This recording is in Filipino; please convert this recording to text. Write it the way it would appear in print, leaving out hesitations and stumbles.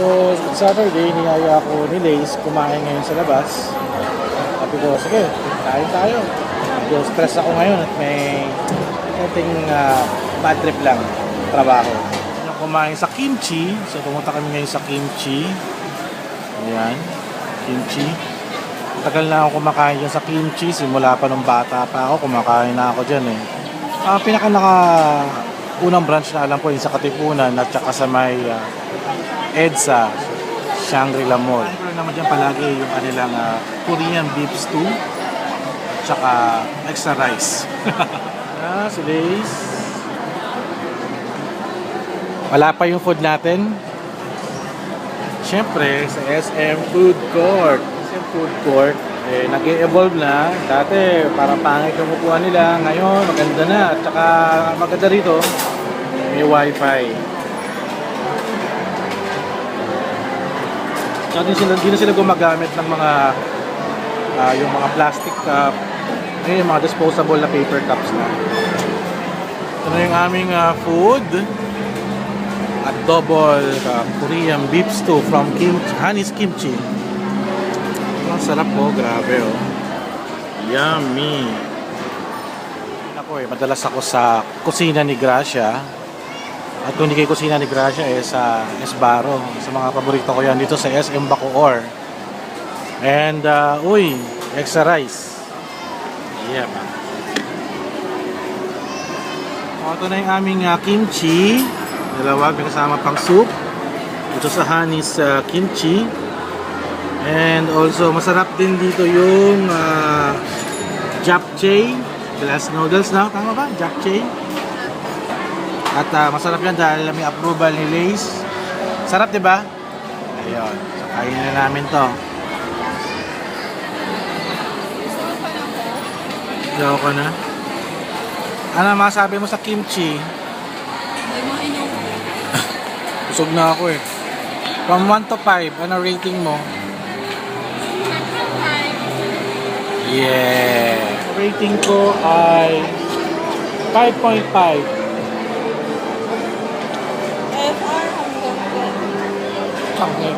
So, Saturday, niyaya ako ni Lace kumain ngayon sa labas. Sabi ko, sige, kain tayo. Medyo stress ako ngayon at may konting bad trip lang, trabaho. Yung kumain sa kimchi. So, pumunta kami ngayon sa kimchi. Ayan, kimchi. Tagal na ako kumakain dyan sa kimchi. Simula pa nung bata pa ako, kumakain na ako dyan eh. Unang branch na alam ko yung sa Katipunan at saka sa may EDSA, Shangri-La Mall. Pero naman dyan palagi yung kanilang Korean beef stew at saka extra rice. Si Lace. Wala pa yung food natin. Siyempre, sa SM Food Court. SM Food Court, nag-e-evolve na. Dati, parang pangit yung kukuha nila. Ngayon, maganda na. At saka, maganda rito, may wifi. Tsaka di na sila gumagamit ng mga yung mga plastic cup, yung mga disposable na paper cups na. Ito na yung aming food at double Korean beef stew from Hanis Kimchi. Ang sarap po, grabe oh. Yummy. Madalas ako sa kusina ni Gracia. At kung hindi kayo kusina ni Gracia sa Esbaro. Sa mga paborito ko yan dito sa SM Bacoor. And extra rice. Yeah, man. Ito na yung aming kimchi. Dalawa, may kasama pang soup. Ito sa Hanis Kimchi. And also, masarap din dito yung japchae. Glass noodles na. Tama ba? Japchae. At masarap yan dahil may approval ni Lace. Sarap, di ba? Ayun. So, kainin na namin to. Diyaw ko na. Ano masabi mo sa kimchi? Hindi mo inom. Busog na ako eh. From 1 to 5, ano rating mo? Yeah. Rating ko ay 5.5. FR hanggang 10. Okay.